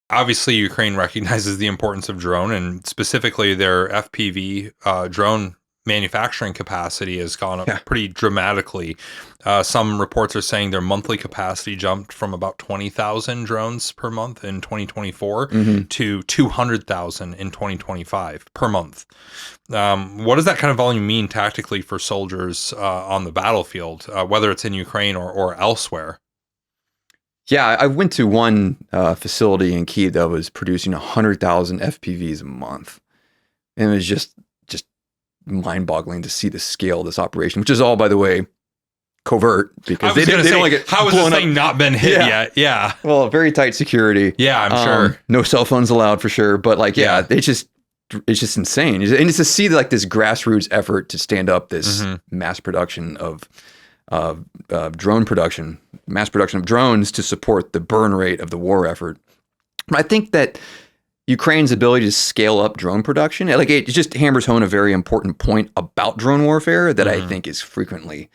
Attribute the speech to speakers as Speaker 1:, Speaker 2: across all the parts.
Speaker 1: obviously Ukraine recognizes the importance of drone, and specifically their FPV drone manufacturing capacity has gone up
Speaker 2: Yeah.
Speaker 1: pretty dramatically. Some reports are saying their monthly capacity jumped from about 20,000 drones per month in 2024
Speaker 2: hmm
Speaker 1: to 200,000 in 2025 per month. What does that kind of volume mean tactically for soldiers on the battlefield, whether it's in Ukraine or elsewhere?
Speaker 2: Yeah, I went to one facility in Kyiv that was producing 100,000 FPVs a month, and it was just mind-boggling to see the scale of this operation, which is all, by the way, covert because they don't get
Speaker 1: how has
Speaker 2: blown
Speaker 1: this
Speaker 2: up.
Speaker 1: thing not been hit yet? Yeah.
Speaker 2: Well, very tight security.
Speaker 1: Yeah, I'm sure.
Speaker 2: No cell phones allowed for sure, but like,
Speaker 1: Yeah.
Speaker 2: it's just insane, and it's to see like this grassroots effort to stand up this mass production of drone production, mass production of drones to support the burn rate of the war effort. I think that Ukraine's ability to scale up drone production, like it just hammers home a very important point about drone warfare that I think is frequently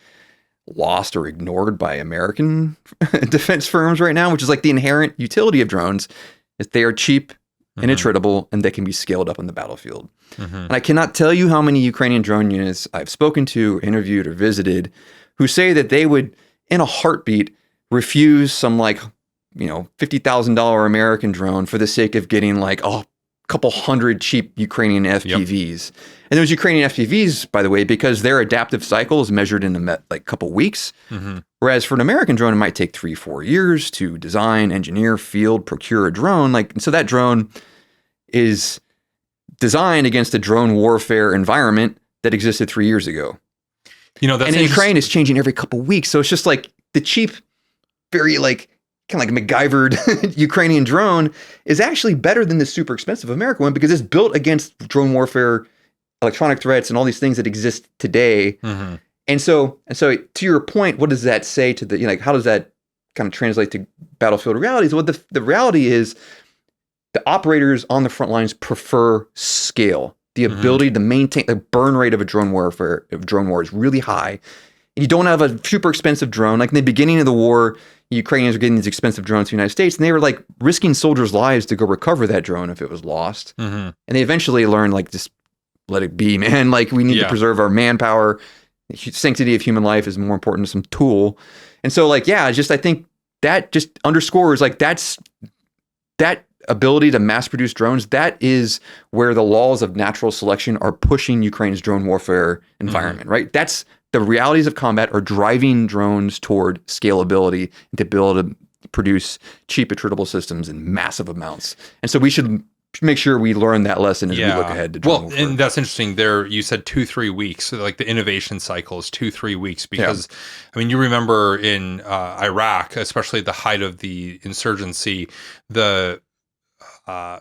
Speaker 2: lost or ignored by American defense firms right now, which is like the inherent utility of drones is they are cheap and attritable and they can be scaled up on the battlefield. And I cannot tell you how many Ukrainian drone units I've spoken to, interviewed, or visited who say that they would, in a heartbeat, refuse some like, $50,000 American drone for the sake of getting like a couple hundred cheap Ukrainian FPVs. And those Ukrainian FPVs, by the way, because their adaptive cycle is measured in a couple weeks, whereas for an American drone, it might take 3-4 years to design, engineer, field, procure a drone. So that drone is designed against a drone warfare environment that existed 3 years ago.
Speaker 1: That's
Speaker 2: and in Ukraine, it's changing every couple weeks. So it's just like the cheap, very like kind of like MacGyvered Ukrainian drone is actually better than the super expensive American one because it's built against drone warfare, electronic threats, and all these things that exist today. And so to your point, what does that say to the, how does that kind of translate to battlefield realities? Well, the reality is the operators on the front lines prefer scale. The ability to maintain the burn rate of a drone war is really high. And you don't have a super expensive drone. Like in the beginning of the war, Ukrainians were getting these expensive drones to the United States, and they were like risking soldiers' lives to go recover that drone if it was lost. And they eventually learned, like, just let it be, man. Like, we need to preserve our manpower. The sanctity of human life is more important than some tool. And so, like, I think that just underscores, like, that ability to mass produce drones, that is where the laws of natural selection are pushing Ukraine's drone warfare environment, right? That's the realities of combat are driving drones toward scalability and to be able to produce cheap, attritable systems in massive amounts. And so we should make sure we learn that lesson as we look ahead to drone warfare.
Speaker 1: And that's interesting. There, you said 2-3 weeks. So like the innovation cycle is 2-3 weeks because, I mean, you remember in Iraq, especially at the height of the insurgency, the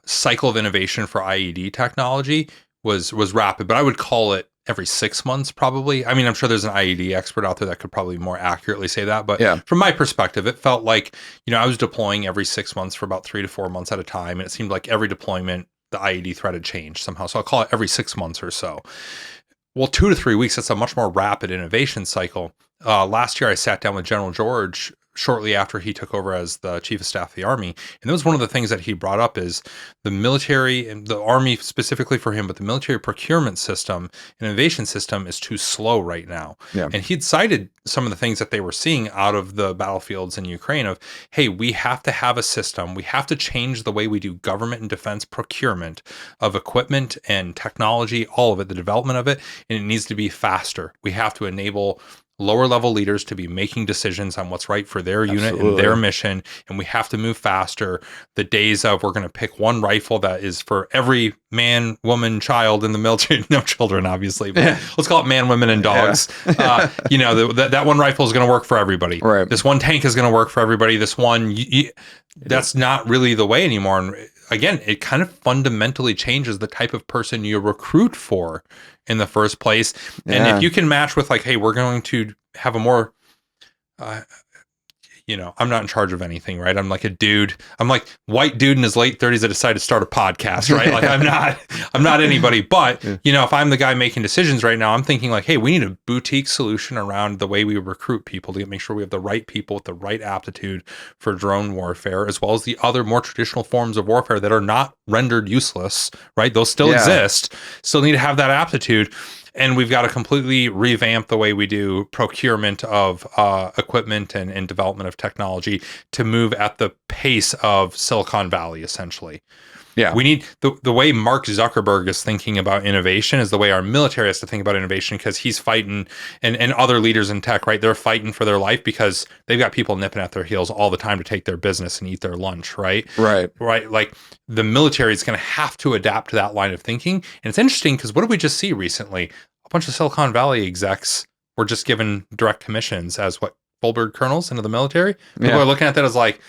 Speaker 1: cycle of innovation for IED technology was rapid, but I would call it every 6 months, probably. I mean, I'm sure there's an IED expert out there that could probably more accurately say that, but from my perspective, it felt like, I was deploying every 6 months for about 3 to 4 months at a time, and it seemed like every deployment, the IED threat had changed somehow. So I'll call it every 6 months or so. Well, 2 to 3 weeks, that's a much more rapid innovation cycle. Last year, I sat down with General George shortly after he took over as the chief of staff of the Army. And that was one of the things that he brought up is the military and the Army specifically for him, but the military procurement system and innovation system is too slow right now. And he'd cited some of the things that they were seeing out of the battlefields in Ukraine of, hey, we have to have a system. We have to change the way we do government and defense procurement of equipment and technology, all of it, the development of it, and it needs to be faster. We have to enable lower level leaders to be making decisions on what's right for their unit and their mission. And we have to move faster. The days of we're going to pick one rifle that is for every man, woman, child in the military, no children, obviously, but let's call it man, women, and dogs. That one rifle is going to work for everybody.
Speaker 2: Right.
Speaker 1: This one tank is going to work for everybody. This one, that's not really the way anymore. And again, it kind of fundamentally changes the type of person you recruit for in the first place. And if you can match with like, hey, we're going to have a more, I'm not in charge of anything, right? I'm like a dude. I'm like white dude in his late 30s that decided to start a podcast, right? Like I'm not anybody, but if I'm the guy making decisions right now, I'm thinking like, hey, we need a boutique solution around the way we recruit people to make sure we have the right people with the right aptitude for drone warfare, as well as the other more traditional forms of warfare that are not rendered useless, right? Those still exist, still need to have that aptitude. And we've got to completely revamp the way we do procurement of equipment and development of technology to move at the pace of Silicon Valley, essentially.
Speaker 2: Yeah.
Speaker 1: We need the way Mark Zuckerberg is thinking about innovation is the way our military has to think about innovation, because he's fighting and other leaders in tech, right? They're fighting for their life because they've got people nipping at their heels all the time to take their business and eat their lunch, right?
Speaker 2: Right.
Speaker 1: Like the military is going to have to adapt to that line of thinking. And it's interesting because what did we just see recently? A bunch of Silicon Valley execs were just given direct commissions as full-bird colonels into the military. People are looking at that as like,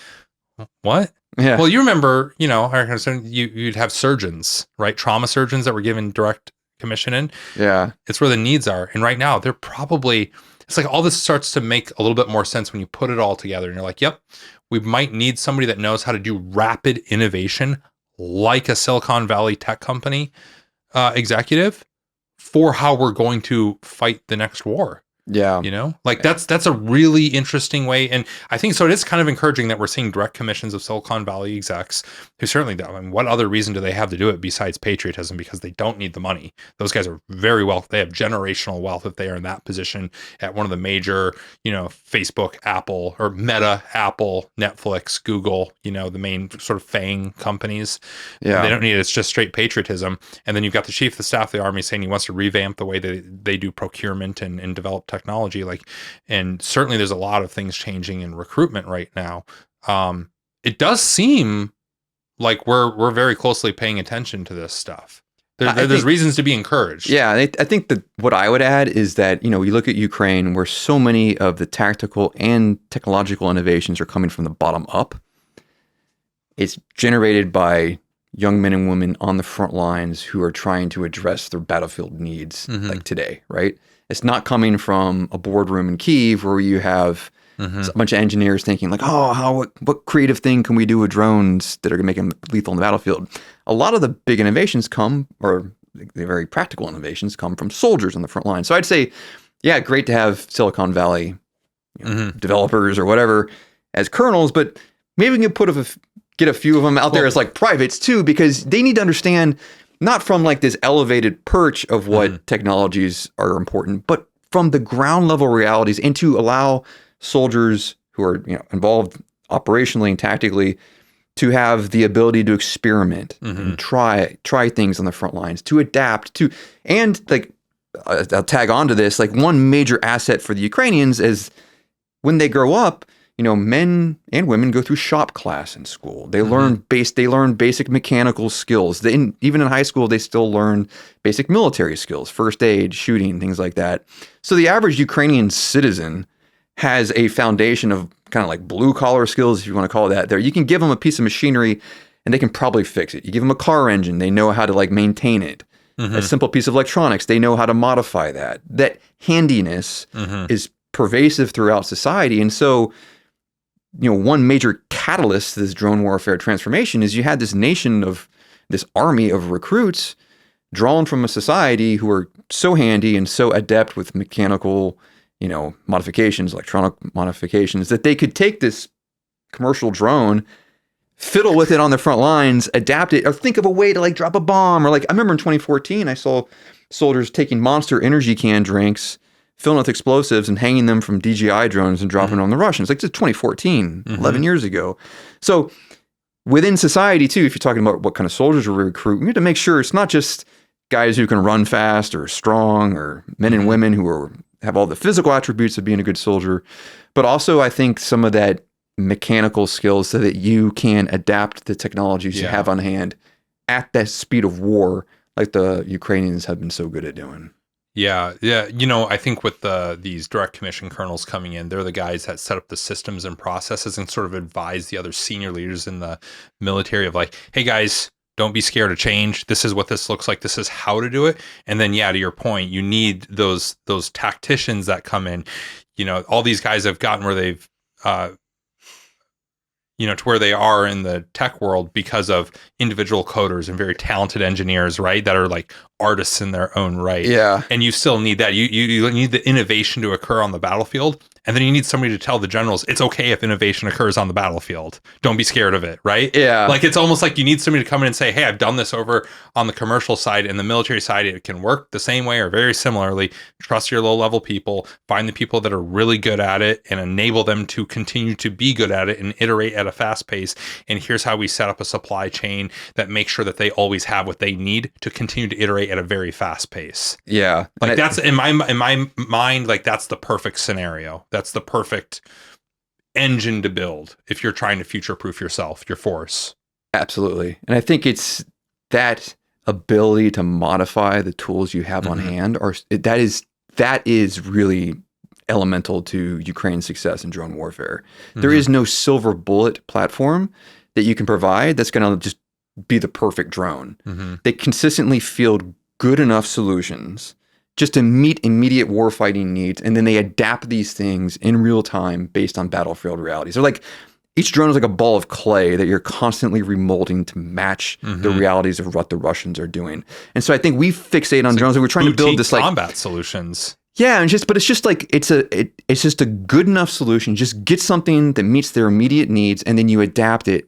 Speaker 1: what?
Speaker 2: Yeah.
Speaker 1: Well, you remember, you'd have surgeons, right? Trauma surgeons that were given direct commission in.
Speaker 2: Yeah.
Speaker 1: It's where the needs are. And right now, it's like all this starts to make a little bit more sense when you put it all together. And you're like, yep, we might need somebody that knows how to do rapid innovation like a Silicon Valley tech company executive for how we're going to fight the next war.
Speaker 2: Yeah.
Speaker 1: That's a really interesting way. And I think so it is kind of encouraging that we're seeing direct commissions of Silicon Valley execs who certainly do. I mean, what other reason do they have to do it besides patriotism? Because they don't need the money. Those guys are very wealthy. They have generational wealth if they are in that position at one of the major, Facebook, Apple, or Meta, Apple, Netflix, Google, the main sort of FANG companies.
Speaker 2: Yeah.
Speaker 1: They don't need it. It's just straight patriotism. And then you've got the chief of the staff of the Army saying he wants to revamp the way that they do procurement and develop technology. And certainly there's a lot of things changing in recruitment right now. It does seem like we're very closely paying attention to this stuff. There's reasons to be encouraged.
Speaker 2: Yeah, I think that what I would add is that, we look at Ukraine where so many of the tactical and technological innovations are coming from the bottom up. It's generated by young men and women on the front lines who are trying to address their battlefield needs like today, right? It's not coming from a boardroom in Kyiv where you have a bunch of engineers thinking like, what creative thing can we do with drones that are going to make them lethal in the battlefield? A lot of the big innovations or the very practical innovations come from soldiers on the front line. So I'd say, yeah, great to have Silicon Valley developers or whatever as colonels, but maybe we can get a few of them out there as like privates too, because they need to understand not from like this elevated perch of what technologies are important, but from the ground level realities, and to allow soldiers who are involved operationally and tactically to have the ability to experiment and try things on the front lines, to adapt to, and like I'll tag on to this, like one major asset for the Ukrainians is when they grow up, men and women go through shop class in school. They learn basic mechanical skills. Even in high school, they still learn basic military skills, first aid, shooting, things like that. So the average Ukrainian citizen has a foundation of kind of like blue collar skills, if you want to call it that. There, you can give them a piece of machinery and they can probably fix it. You give them a car engine, they know how to like maintain it. A simple piece of electronics, they know how to modify that. That handiness is pervasive throughout society. And so, one major catalyst to this drone warfare transformation is you had this this army of recruits drawn from a society who are so handy and so adept with mechanical, modifications, electronic modifications, that they could take this commercial drone, fiddle with it on the front lines, adapt it, or think of a way to like drop a bomb. Or like, I remember in 2014, I saw soldiers taking Monster energy can drinks, filling with explosives and hanging them from DJI drones and dropping it on the Russians. Like, it's 2014, 11 years ago. So within society too, if you're talking about what kind of soldiers we recruit, we have to make sure it's not just guys who can run fast or strong, or men and women who have all the physical attributes of being a good soldier, but also I think some of that mechanical skills so that you can adapt the technologies you have on hand at the speed of war, like the Ukrainians have been so good at doing.
Speaker 1: Yeah. I think with these direct commission colonels coming in, they're the guys that set up the systems and processes and sort of advise the other senior leaders in the military of like, hey guys, don't be scared of change. This is what this looks like. This is how to do it. And then, to your point, you need those tacticians that come in. All these guys have gotten where they've to where they are in the tech world because of individual coders and very talented engineers, right? That are like artists in their own right.
Speaker 2: Yeah.
Speaker 1: And you still need that. You need the innovation to occur on the battlefield. And then you need somebody to tell the generals, it's okay if innovation occurs on the battlefield. Don't be scared of it, right?
Speaker 2: Yeah.
Speaker 1: Like, it's almost like you need somebody to come in and say, hey, I've done this over on the commercial side and the military side. It can work the same way or very similarly. Trust your low-level people. Find the people that are really good at it and enable them to continue to be good at it and iterate at a fast pace. And here's how we set up a supply chain that makes sure that they always have what they need to continue to iterate at a very fast pace.
Speaker 2: Yeah.
Speaker 1: Like, that's in my mind, like, that's the perfect scenario. That's the perfect engine to build if you're trying to future-proof yourself, your force.
Speaker 2: Absolutely. And I think it's that ability to modify the tools you have on hand, that is really elemental to Ukraine's success in drone warfare. There is no silver bullet platform that you can provide that's going to just be the perfect drone. They consistently field good enough solutions just to meet immediate warfighting needs, and then they adapt these things in real time based on battlefield realities. They're like, each drone is like a ball of clay that you're constantly remolding to match the realities of what the Russians are doing. And so I think we fixate on drones, and we're trying to build this like
Speaker 1: combat solutions.
Speaker 2: Yeah, and it's just like it's just a good enough solution. Just get something that meets their immediate needs, and then you adapt it.